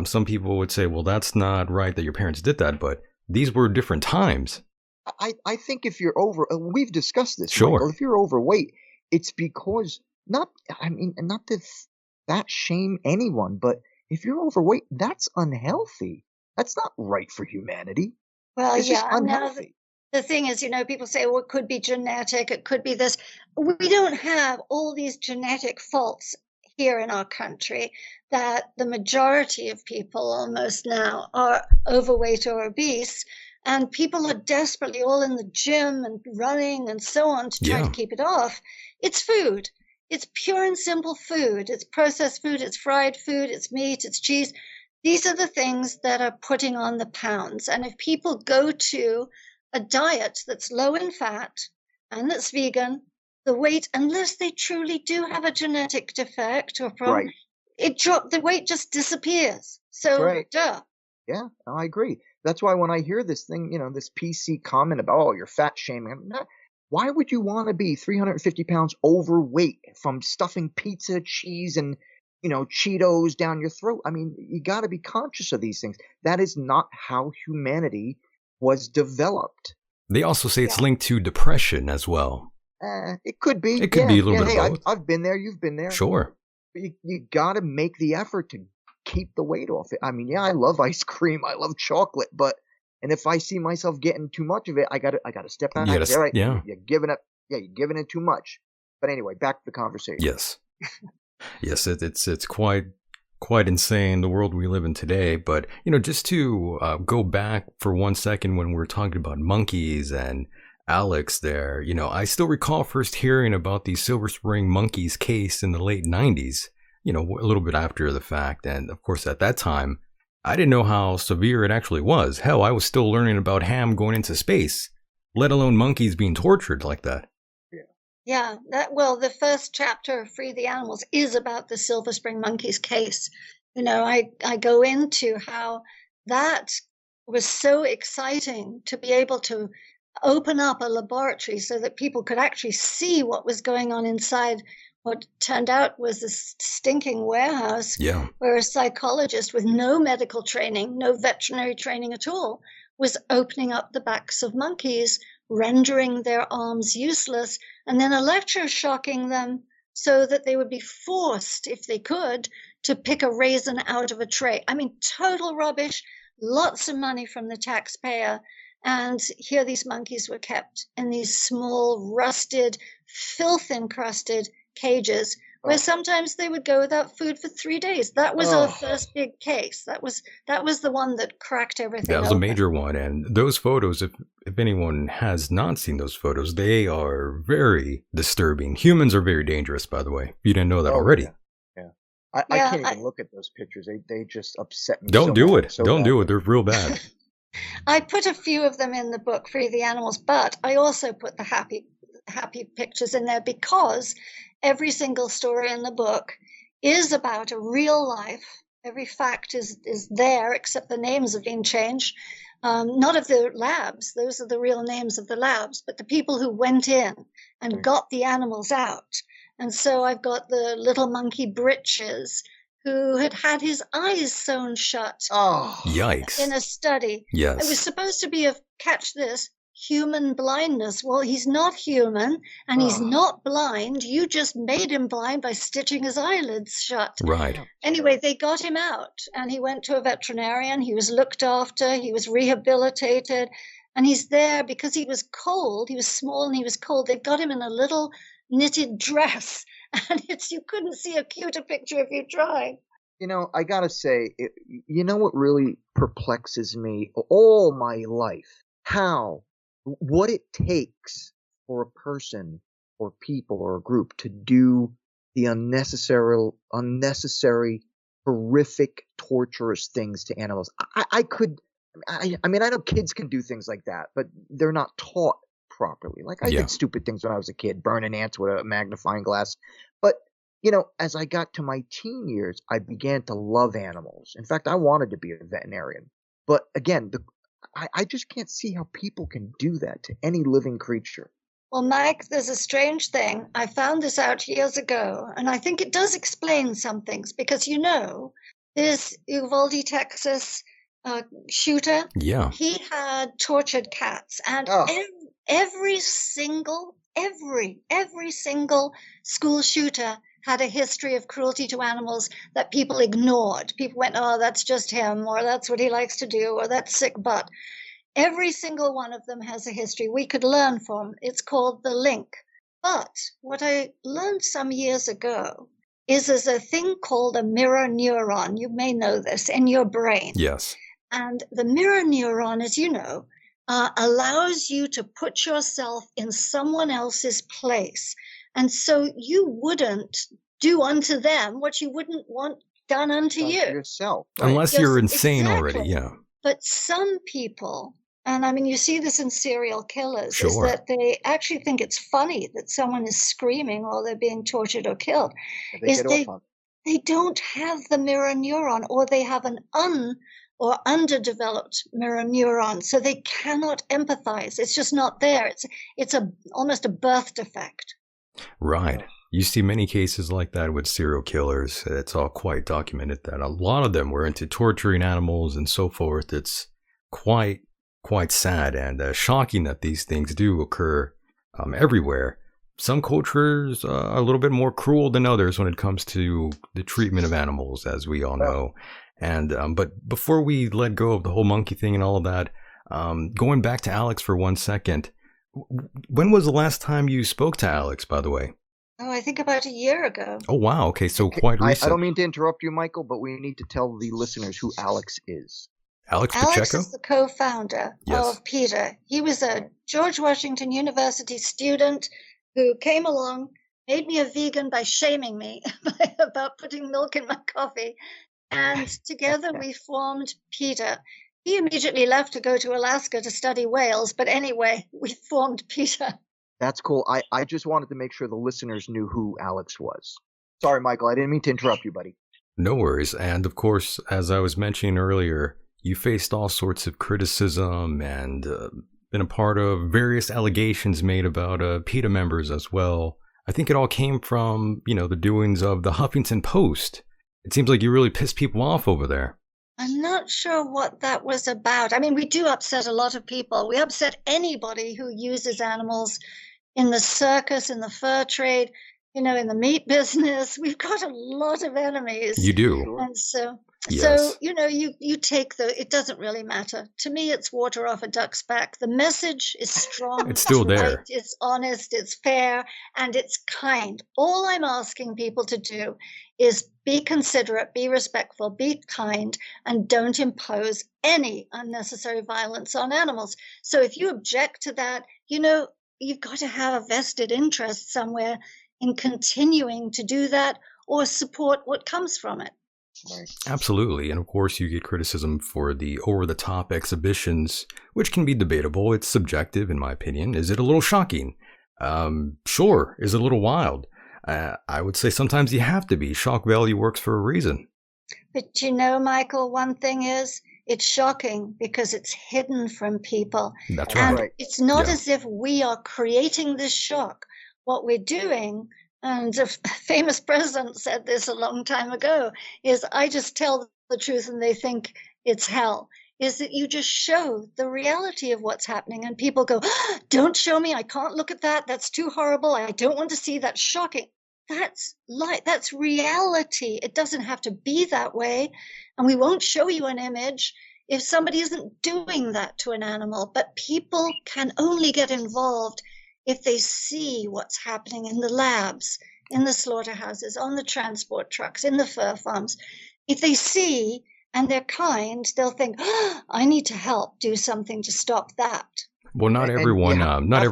Some people would say, well, that's not right that your parents did that. But these were different times. I think if you're we've discussed this, sure. Michael, if you're overweight, it's because not to fat shame anyone, but if you're overweight, that's unhealthy. That's not right for humanity. Well, it's just unhealthy. The thing is, people say, well, it could be genetic, it could be this. We don't have all these genetic faults here in our country that the majority of people almost now are overweight or obese. And people are desperately all in the gym and running and so on to try to keep it off. It's food. It's pure and simple food. It's processed food. It's fried food. It's meat. It's cheese. These are the things that are putting on the pounds. And if people go to a diet that's low in fat and that's vegan, the weight, unless they truly do have a genetic defect or problem, the weight just disappears. So, duh. Yeah, I agree. That's why when I hear this thing, this PC comment about, you're fat shaming, why would you want to be 350 pounds overweight from stuffing pizza, cheese, and, Cheetos down your throat? I mean, you got to be conscious of these things. That is not how humanity was developed. They also say it's linked to depression as well. It could be. It could be a little bit of both. I've been there. You've been there. Sure. But you got to make the effort to keep the weight off it. I mean, I love ice cream. I love chocolate, and if I see myself getting too much of it, I got to step back. Yeah. You're giving up. Yeah, you're giving it too much. But anyway, back to the conversation. Yes. Yes, it's quite insane, the world we live in today. But, just to go back for 1 second when we were talking about monkeys and Alex there, I still recall first hearing about the Silver Spring monkeys case in the late 90s. A little bit after the fact. And of course, at that time, I didn't know how severe it actually was. Hell, I was still learning about Ham going into space, let alone monkeys being tortured like that. Yeah. Yeah, the first chapter of Free the Animals is about the Silver Spring Monkeys case. I go into how that was so exciting to be able to open up a laboratory so that people could actually see what was going on inside what turned out was a stinking warehouse. Yeah. Where a psychologist with no medical training, no veterinary training at all, was opening up the backs of monkeys, rendering their arms useless, and then electroshocking them so that they would be forced, if they could, to pick a raisin out of a tray. I mean, total rubbish, lots of money from the taxpayer. And here these monkeys were kept in these small, rusted, filth-encrusted cages where sometimes they would go without food for 3 days. That was our first big case. That was the one that cracked everything That was open. a major one. And those photos, if anyone has not seen those photos, they are very disturbing. Humans are very dangerous, by the way. You didn't know that already. Yeah. I can't even look at those pictures. They just upset me. Don't do it. So Don't bad. do it. They're real bad. I put a few of them in the book, Free the Animals, but I also put the happy pictures in there because every single story in the book is about a real life. Every fact is there, except the names have been changed. Not of the labs, those are the real names of the labs, but the people who went in and got the animals out. And so I've got the little monkey Britches, who had his eyes sewn shut. Oh, yikes. In a study. Yes. It was supposed to be catch this, human blindness. Well, he's not human, and he's not blind. You just made him blind by stitching his eyelids shut. Right. Anyway, they got him out, and he went to a veterinarian. He was looked after. He was rehabilitated, and he's there because he was cold. He was small and he was cold. They've got him in a little knitted dress, and you couldn't see a cuter picture if you tried. I gotta say, what really perplexes me all my life? What it takes for a person or people or a group to do the unnecessary, horrific, torturous things to animals. I know kids can do things like that, but they're not taught properly. Like I did stupid things when I was a kid, burning ants with a magnifying glass. But as I got to my teen years, I began to love animals. In fact, I wanted to be a veterinarian. But again, I just can't see how people can do that to any living creature. Well, Mike, there's a strange thing. I found this out years ago, and I think it does explain some things because, this Uvalde, Texas shooter, he had tortured cats, and every single school shooter had a history of cruelty to animals that people ignored. People went, oh, that's just him, or that's what he likes to do, or that's sick butt. Every single one of them has a history we could learn from. It's called the link. But what I learned some years ago is there's a thing called a mirror neuron. You may know this in your brain. Yes. And the mirror neuron, as you know, allows you to put yourself in someone else's place. And so you wouldn't do unto them what you wouldn't want done unto you. Yourself. Right? Unless you're insane already, yeah. But some people, and I mean, you see this in serial killers, Sure. is that they actually think it's funny that someone is screaming while they're being tortured or killed. They don't have the mirror neuron, or they have an underdeveloped mirror neuron, so they cannot empathize. It's just not there. It's almost a birth defect. Right. You see many cases like that with serial killers. It's all quite documented that a lot of them were into torturing animals and so forth. It's quite sad and shocking that these things do occur everywhere. Some cultures are a little bit more cruel than others when it comes to the treatment of animals, as we all know. And but before we let go of the whole monkey thing and all of that, going back to Alex for 1 second, when was the last time you spoke to Alex, by the way? Oh, I think about a year ago. Oh, wow. Okay, so quite recent. I don't mean to interrupt you, Michael, but we need to tell the listeners who Alex is. Alex Pacheco? Is the co-founder of PETA. He was a George Washington University student who came along, made me a vegan by shaming me about putting milk in my coffee. And together we formed PETA. He immediately left to go to Alaska to study whales. But anyway, we formed PETA. That's cool. I just wanted to make sure the listeners knew who Alex was. Sorry, Michael. I didn't mean to interrupt you, buddy. No worries. And of course, as I was mentioning earlier, you faced all sorts of criticism and been a part of various allegations made about PETA members as well. I think it all came from, the doings of the Huffington Post. It seems like you really pissed people off over there. I'm not sure what that was about. I mean, we do upset a lot of people. We upset anybody who uses animals in the circus, in the fur trade, in the meat business. We've got a lot of enemies. You do. And so, yes. you take it doesn't really matter. To me, it's water off a duck's back. The message is strong. It's still there. Right, it's honest, it's fair, and it's kind. All I'm asking people to do is be considerate, be respectful, be kind, and don't impose any unnecessary violence on animals. So if you object to that, you've got to have a vested interest somewhere in continuing to do that or support what comes from it. Right. Absolutely. And of course, you get criticism for the over-the-top exhibitions, which can be debatable. It's subjective, in my opinion. Is it a little shocking? Sure. Is it a little wild? I would say sometimes you have to be. Shock value works for a reason. But Michael, one thing is, it's shocking because it's hidden from people. That's right. And it's not as if we are creating this shock. What we're doing, and a famous president said this a long time ago, is I just tell the truth and they think it's hell. Is that you just show the reality of what's happening and people go, don't show me, I can't look at that, that's too horrible, I don't want to see, that's shocking. That's reality. It doesn't have to be that way. And we won't show you an image if somebody isn't doing that to an animal. But people can only get involved if they see what's happening in the labs, in the slaughterhouses, on the transport trucks, in the fur farms. If they see and they're kind, they'll think, I need to help do something to stop that. Well, not everyone's into it. Not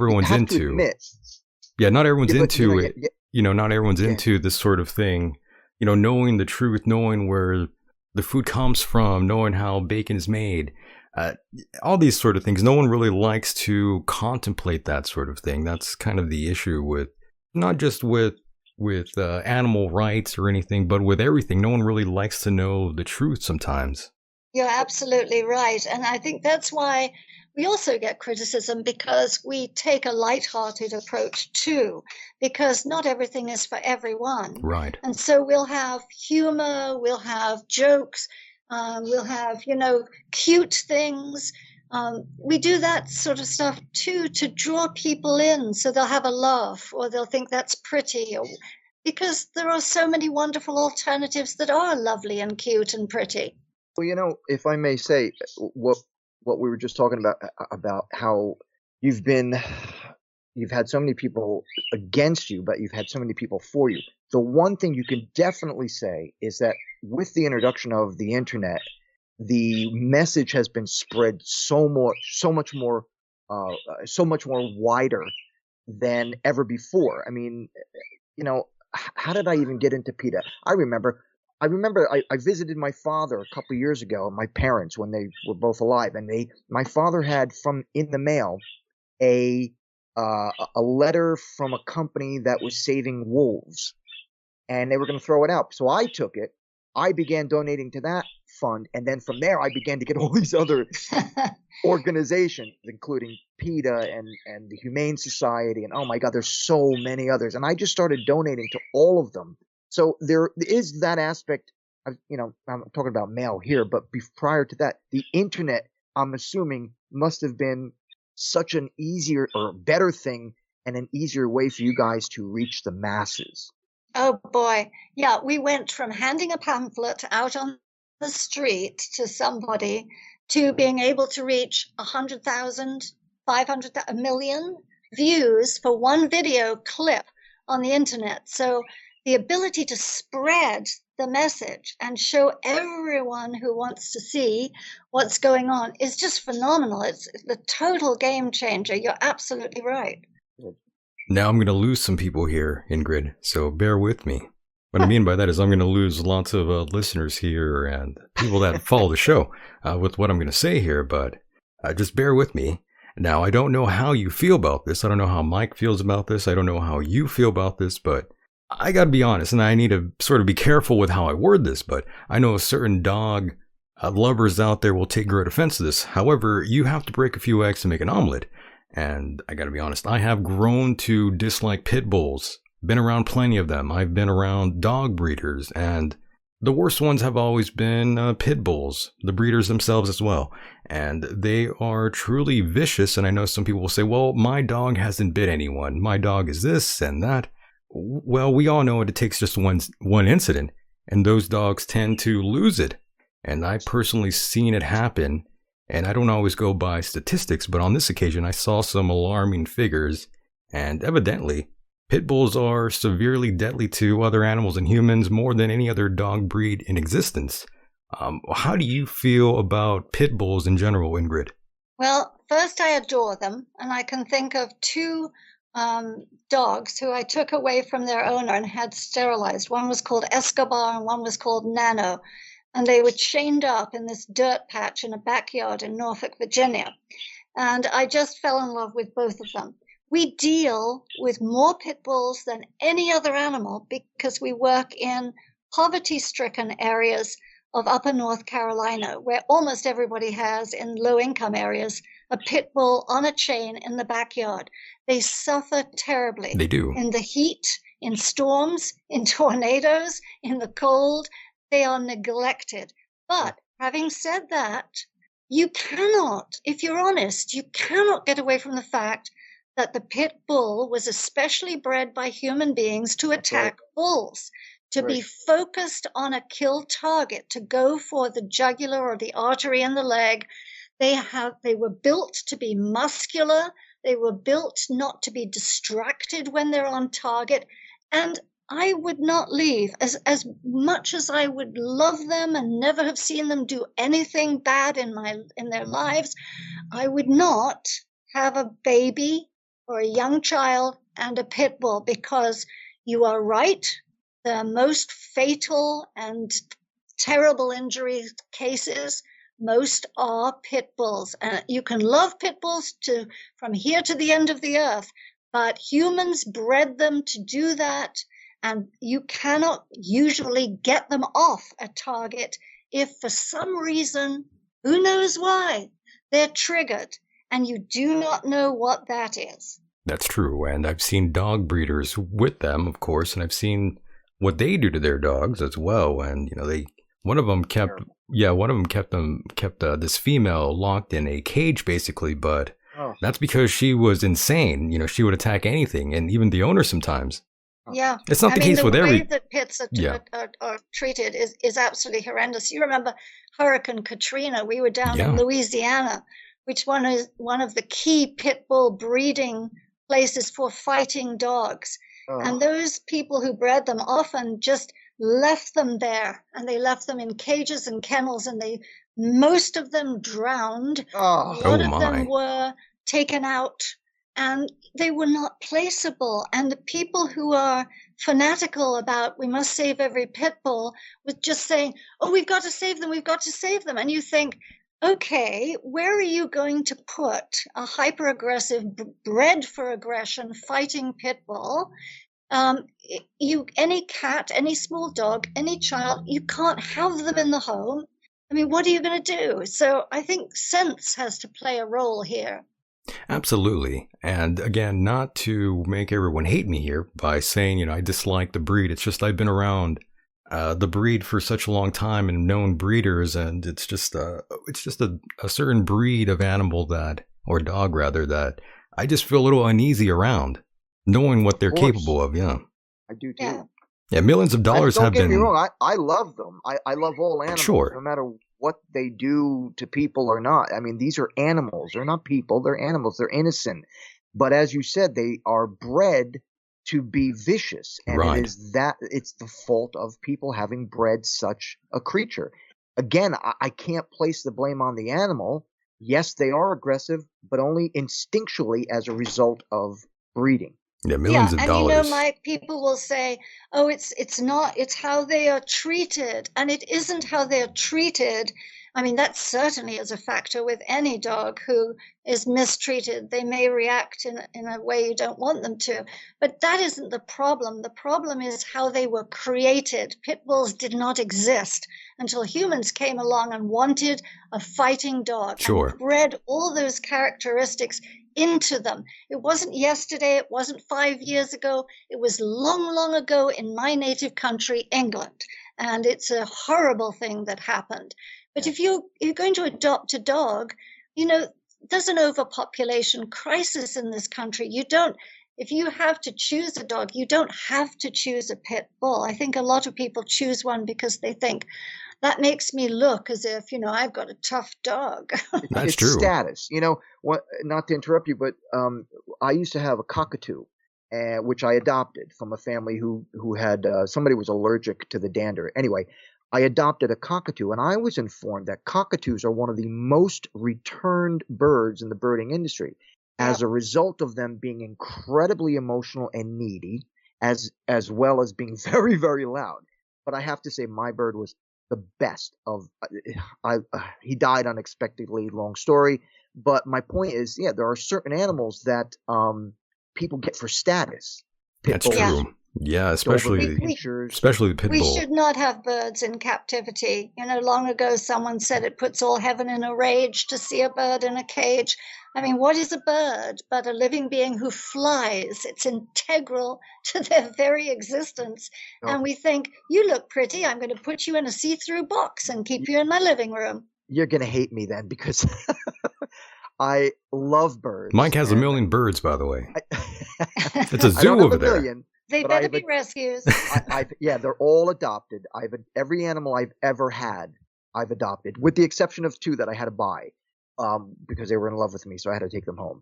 everyone's into this sort of thing. Knowing the truth, knowing where the food comes from, knowing how bacon is made, all these sort of things. No one really likes to contemplate that sort of thing. That's kind of the issue with, not just with animal rights or anything, but with everything. No one really likes to know the truth sometimes. You're absolutely right. And I think that's why we also get criticism, because we take a lighthearted approach too, because not everything is for everyone. Right. And so we'll have humor, we'll have jokes, we'll have, cute things. We do that sort of stuff too to draw people in so they'll have a laugh or they'll think that's pretty, because there are so many wonderful alternatives that are lovely and cute and pretty. Well, if I may say, what we were just talking about how you've had so many people against you, but you've had so many people for you. The one thing you can definitely say is that with the introduction of the internet, the message has been spread so much more wider than ever before. I mean, how did I even get into PETA? I remember I visited my father a couple of years ago, my parents, when they were both alive, and my father had in the mail a letter from a company that was saving wolves, and they were going to throw it out. So I took it. I began donating to that fund, and then from there I began to get all these other organizations, including PETA and the Humane Society, and oh my God, there's so many others, and I just started donating to all of them. So there is that aspect of, I'm talking about mail here, but prior to that, the internet, I'm assuming, must have been such an easier or better thing and an easier way for you guys to reach the masses. Oh boy. Yeah, we went from handing a pamphlet out on the street to somebody to being able to reach 100,000, 500,000, 1 million views for one video clip on the internet. So the ability to spread the message and show everyone who wants to see what's going on is just phenomenal. It's the total game changer. You're absolutely right. Now I'm going to lose some people here, Ingrid, so bear with me. What I mean by that is I'm going to lose lots of listeners here and people that follow the show with what I'm going to say here, but just bear with me. Now, I don't know how you feel about this. I don't know how Mike feels about this. I don't know how you feel about this, but I gotta be honest, and I need to sort of be careful with how I word this, but I know certain dog lovers out there will take great offense to this. However, you have to break a few eggs to make an omelet. And I gotta be honest, I have grown to dislike pit bulls. Been around plenty of them. I've been around dog breeders, and the worst ones have always been pit bulls, the breeders themselves as well. And they are truly vicious, and I know some people will say, well, my dog hasn't bit anyone. My dog is this and that. Well, we all know it takes just one incident, and those dogs tend to lose it. And I've personally seen it happen. And I don't always go by statistics, but on this occasion, I saw some alarming figures. And evidently, pit bulls are severely deadly to other animals and humans more than any other dog breed in existence. How do you feel about pit bulls in general, Ingrid? Well, first, I adore them. And I can think of two dogs who I took away from their owner and had sterilized. One was called Escobar and one was called Nano. And they were chained up in this dirt patch in a backyard in Norfolk, Virginia. And I just fell in love with both of them. We deal with more pit bulls than any other animal because we work in poverty-stricken areas of upper North Carolina, where almost everybody has, in low-income areas, a pit bull on a chain in the backyard. They suffer terribly. They do. In the heat, in storms, in tornadoes, in the cold. They are neglected. But having said that, you cannot, if you're honest, you cannot get away from the fact that the pit bull was especially bred by human beings to attack bulls, to be focused on a kill target, to go for the jugular or the artery in the leg. They were built to be muscular. They were built not to be distracted when they're on target. And I would not leave, as much as I would love them and never have seen them do anything bad in their lives, I would not have a baby or a young child and a pit bull, because you are right, the most fatal and terrible injury cases, most are pit bulls. And you can love pit bulls from here to the end of the earth, but humans bred them to do that. And you cannot usually get them off a target if for some reason, who knows why, they're triggered and you do not know what that is. That's true. And I've seen dog breeders with them, of course, and I've seen what they do to their dogs as well. And, one of them kept this female locked in a cage basically, but that's because she was insane. She would attack anything, and even the owner sometimes. Yeah, it's not the case with every. The way that pits are treated is absolutely horrendous. You remember Hurricane Katrina? We were down in Louisiana, which one of the key pit bull breeding places for fighting dogs. And those people who bred them often just left them there, and they left them in cages and kennels, and most of them drowned. A lot of them were taken out. And they were not placeable. And the people who are fanatical about we must save every pit bull with just saying, oh, we've got to save them, we've got to save them. And you think, okay, where are you going to put a hyper-aggressive, bred for aggression, fighting pit bull? Any cat, any small dog, any child, you can't have them in the home. I mean, what are you going to do? So I think sense has to play a role here. Absolutely. And again, not to make everyone hate me here by saying, I dislike the breed. It's just I've been around the breed for such a long time and known breeders, and it's just a certain breed of animal or dog rather, that I just feel a little uneasy around, knowing what they're capable of. Yeah, I do too. Yeah, millions of dollars have been. Don't get me wrong. I love them. I love all animals, no matter what they do to people or not. I mean, these are animals. They're not people. They're animals. They're innocent. But as you said, they are bred to be vicious. And it's the fault of people having bred such a creature. Again, I can't place the blame on the animal. Yes, they are aggressive, but only instinctually as a result of breeding. Yeah, millions of dollars. And Mike, people will say, oh, it's how they are treated. And it isn't how they're treated. I mean, that certainly is a factor with any dog who is mistreated. They may react in a way you don't want them to, but that isn't the problem. The problem is how they were created. Pit bulls did not exist until humans came along and wanted a fighting dog Sure. and bred all those characteristics into them. It wasn't yesterday. It wasn't 5 years ago. It was long, long ago in my native country, England. And it's a horrible thing that happened. But if you're going to adopt a dog, there's an overpopulation crisis in this country. If you have to choose a dog, you don't have to choose a pit bull. I think a lot of people choose one because they think that makes me look as if, I've got a tough dog. That's it's true. Status. Not to interrupt you, but I used to have a cockatoo, which I adopted from a family who had somebody was allergic to the dander. Anyway, I adopted a cockatoo, and I was informed that cockatoos are one of the most returned birds in the birding industry as a result of them being incredibly emotional and needy, as well as being very, very loud. But I have to say, my bird was the best of. He died unexpectedly. Long story, but my point is, there are certain animals that people get for status. That's true. Yeah, especially the pit bull. We should not have birds in captivity. Long ago someone said it puts all heaven in a rage to see a bird in a cage. I mean, what is a bird but a living being who flies? It's integral to their very existence. Oh. And we think, you look pretty, I'm going to put you in a see-through box and keep you in my living room. You're going to hate me then because I love birds. Mike has a million birds, by the way. It's a zoo over there. They better be rescues. They're all adopted. Every animal I've ever had, I've adopted, with the exception of 2 that I had to buy because they were in love with me, so I had to take them home.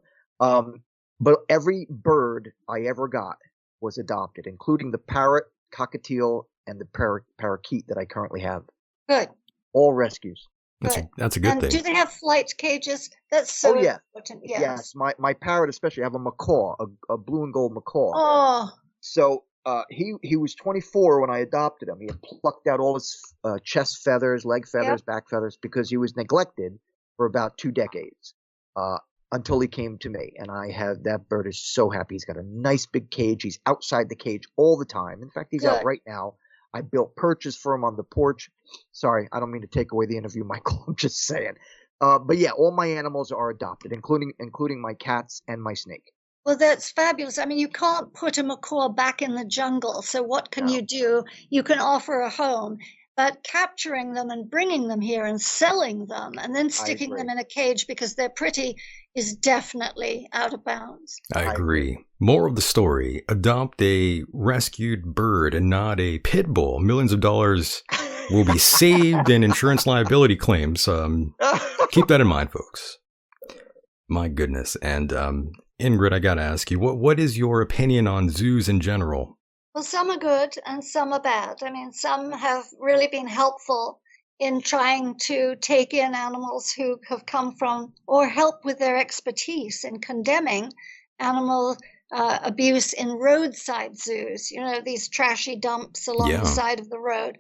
But every bird I ever got was adopted, including the parrot, cockatiel, and the parakeet that I currently have. Good. All rescues. That's a good thing. Do they have flight cages? That's so important. Yes. My parrot especially. I have a macaw, a blue and gold macaw. Oh. So he was 24 when I adopted him. He had plucked out all his chest feathers, leg feathers, back feathers because he was neglected for about 2 decades until he came to me. And that bird is so happy. He's got a nice big cage. He's outside the cage all the time. In fact, he's out right now. I built perches for him on the porch. Sorry, I don't mean to take away the interview, Michael. I'm just saying. But yeah, all my animals are adopted, including my cats and my snake. Well, that's fabulous. I mean, you can't put a macaw back in the jungle. So what can you do? You can offer a home. But capturing them and bringing them here and selling them and then sticking them in a cage because they're pretty is definitely out of bounds. I agree. More of the story. Adopt a rescued bird and not a pit bull. Millions of dollars will be saved in insurance liability claims. Keep that in mind, folks. My goodness. And Ingrid, I got to ask you, what is your opinion on zoos in general? Well, some are good and some are bad. I mean, some have really been helpful in trying to take in animals who have come from or help with their expertise in condemning animal abuse in roadside zoos, these trashy dumps along the side of the road.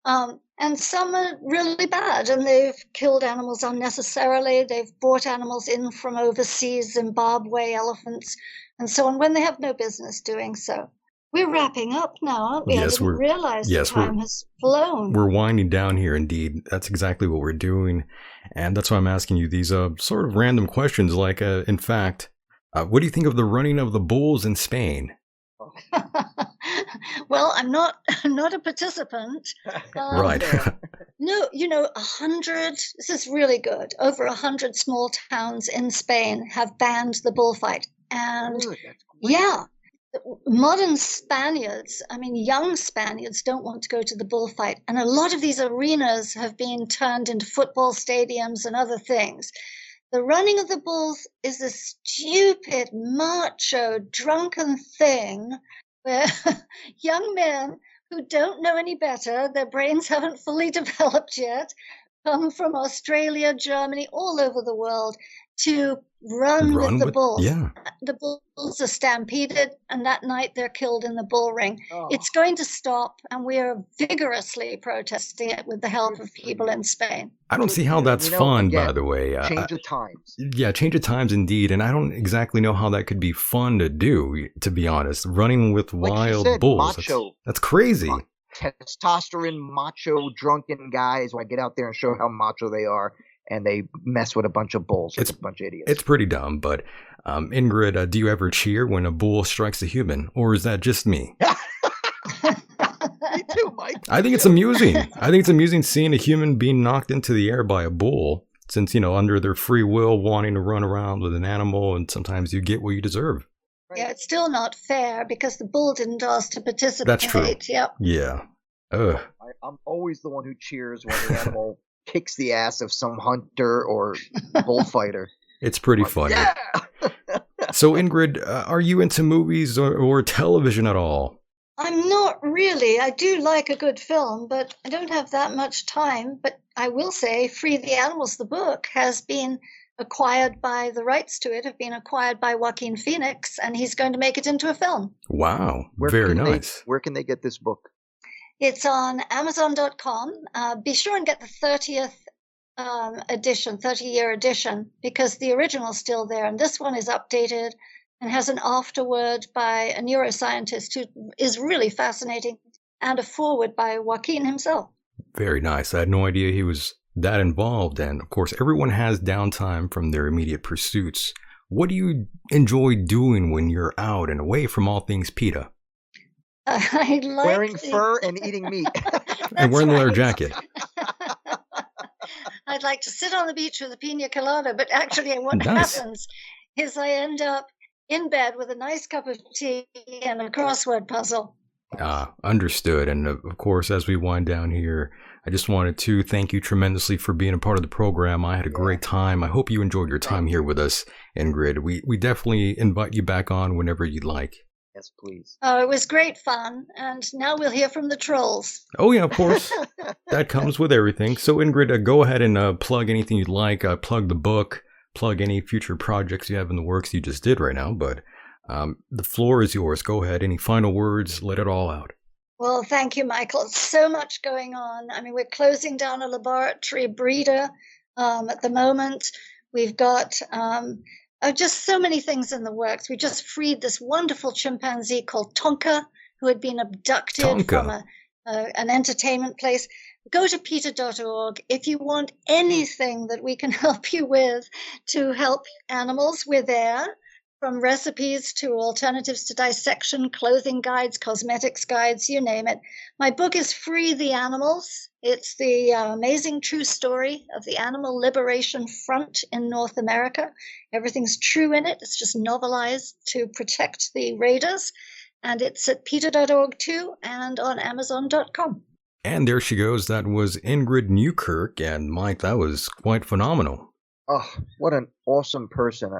And some are really bad and they've killed animals unnecessarily. They've brought animals in from overseas, Zimbabwe, elephants, and so on, when they have no business doing so. We're wrapping up now, aren't we? Yes, I didn't realize the time has flown. We're winding down here, indeed. That's exactly what we're doing. And that's why I'm asking you these sort of random questions like, in fact, what do you think of the running of the bulls in Spain? Well, I'm not a participant. Right. No, 100, this is really good. Over 100 small towns in Spain have banned the bullfight. And modern Spaniards, young Spaniards don't want to go to the bullfight. And a lot of these arenas have been turned into football stadiums and other things. The running of the bulls is a stupid, macho, drunken thing where young men who don't know any better, their brains haven't fully developed yet, come from Australia, Germany, all over the world to run with the bulls. Yeah. The bulls are stampeded, and that night they're killed in the bull ring. Oh. It's going to stop, and we are vigorously protesting it with the help of people in Spain. I don't see how that's fun, again, by the way. Change of times. Yeah, change of times indeed. And I don't exactly know how that could be fun to do, to be honest. Running with Like wild you said, bulls. macho. That's crazy. Testosterone, macho, drunken guys who I get out there and show how macho they are, and they mess with a bunch of bulls. It's a bunch of idiots. It's pretty dumb, but Ingrid, do you ever cheer when a bull strikes a human, or is that just me? Me too, Mike. I think it's amusing. I think it's amusing seeing a human being knocked into the air by a bull, since, under their free will, wanting to run around with an animal, and sometimes you get what you deserve. Yeah, it's still not fair because the bull didn't ask to participate. That's true. Yep. Yeah. Ugh. I'm always the one who cheers when the animal kicks the ass of some hunter or bullfighter. It's pretty funny. Yeah! So, Ingrid, are you into movies or television at all? I'm not really. I do like a good film, but I don't have that much time. But I will say Free the Animals, the book, has been acquired by, the rights to it have been acquired by Joaquin Phoenix, and he's going to make it into a film. Wow. Very nice. Where can they get this book? It's on Amazon.com. Be sure and get the 30th edition, 30-year edition, because the original's still there. And this one is updated and has an afterword by a neuroscientist who is really fascinating, and a foreword by Joaquin himself. Very nice. I had no idea he was that involved. And of course, everyone has downtime from their immediate pursuits. What do you enjoy doing when you're out and away from all things PETA? I like wearing fur and eating meat. And wearing the leather jacket. I'd like to sit on the beach with a pina colada, but actually what Nice. happens is I end up in bed with a nice cup of tea and a crossword puzzle. Understood. And of course, as we wind down here, I just wanted to thank you tremendously for being a part of the program. I had a great time. I hope you enjoyed your time here with us, Ingrid. We definitely invite you back on whenever you'd like. Yes, please. Oh, it was great fun. And now we'll hear from the trolls. Oh, yeah, of course. That comes with everything. So, Ingrid, go ahead and plug anything you'd like. Plug the book. Plug any future projects you have in the works you just did right now. But the floor is yours. Go ahead. Any final words? Let it all out. Well, thank you, Michael. So much going on. I mean, we're closing down a laboratory breeder at the moment. We've got just so many things in the works. We just freed this wonderful chimpanzee called Tonka, who had been abducted from an entertainment place. Go to PETA.org. If you want anything that we can help you with to help animals, we're there. From recipes to alternatives to dissection, clothing guides, cosmetics guides, you name it. My book is Free the Animals. It's the amazing true story of the Animal Liberation Front in North America. Everything's true in it. It's just novelized to protect the raiders. And it's at PETA.org too, and on Amazon.com. And there she goes. That was Ingrid Newkirk. And Mike, that was quite phenomenal. Oh, what an awesome person.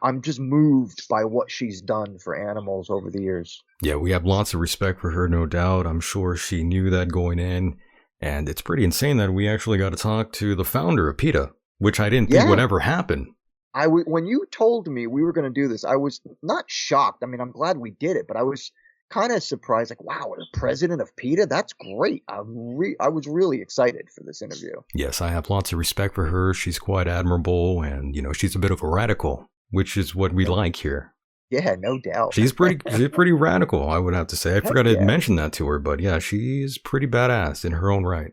I'm just moved by what she's done for animals over the years. Yeah, we have lots of respect for her, no doubt. I'm sure she knew that going in. And it's pretty insane that we actually got to talk to the founder of PETA, which I didn't think would ever happen. When you told me we were going to do this, I was not shocked. I mean, I'm glad we did it, but I was kind of surprised, like, wow, the president of PETA? That's great. I was really excited for this interview. Yes, I have lots of respect for her. She's quite admirable, and, she's a bit of a radical, which is what we like here. Yeah, no doubt. She's pretty radical, I would have to say. I forgot to mention that to her, but yeah, she's pretty badass in her own right.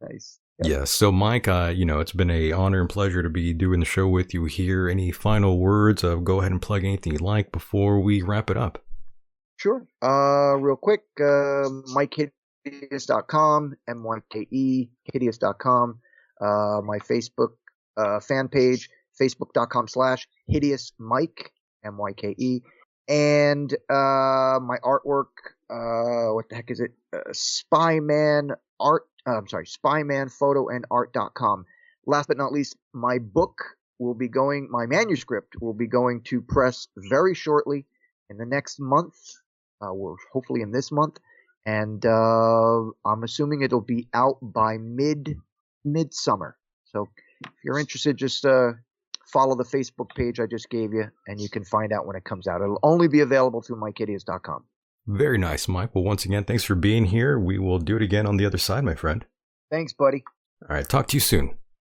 Nice. Yep. Yeah, so Mike, it's been an honor and pleasure to be doing the show with you here. Any final words? Go ahead and plug anything you like before we wrap it up. Sure. Real quick, MikeHideous.com, MYKE, Hideous.com. My Facebook fan page, Facebook.com/HideousMike, MYKE. And my artwork, what the heck is it? SpymanPhotoandArt.com. Last but not least, my manuscript will be going to press very shortly in the next month. Hopefully in this month, and I'm assuming it'll be out by midsummer. So you're interested, just follow the Facebook page I just gave you, and you can find out when it comes out. It'll only be available through MikeHideous.com. Very nice, Mike. Well, once again, thanks for being here. We will do it again on the other side, my friend. Thanks, buddy. All right, talk to you soon.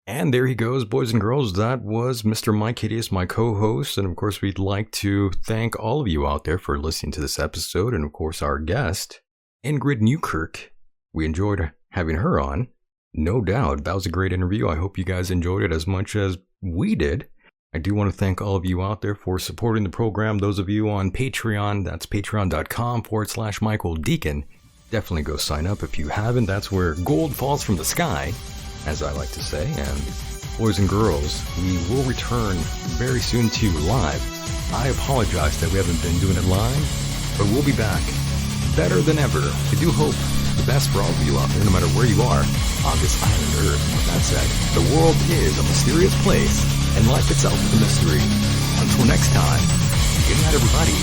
And there he goes, boys and girls. That was Mr. Mike Hideous, my co-host. And of course, we'd like to thank all of you out there for listening to this episode. And of course, our guest, Ingrid Newkirk. We enjoyed having her on. No doubt. That was a great interview. I hope you guys enjoyed it as much as we did. I do want to thank all of you out there for supporting the program. Those of you on Patreon, that's patreon.com/Michael Decon. Definitely go sign up if you haven't. That's where gold falls from the sky, as I like to say. And boys and girls, we will return very soon to you live. I apologize that we haven't been doing it live, but we'll be back better than ever. I do hope the best for all of you out there, no matter where you are on this island Earth. With that said, the world is a mysterious place, and life itself is a mystery. Until next time, good night, everybody.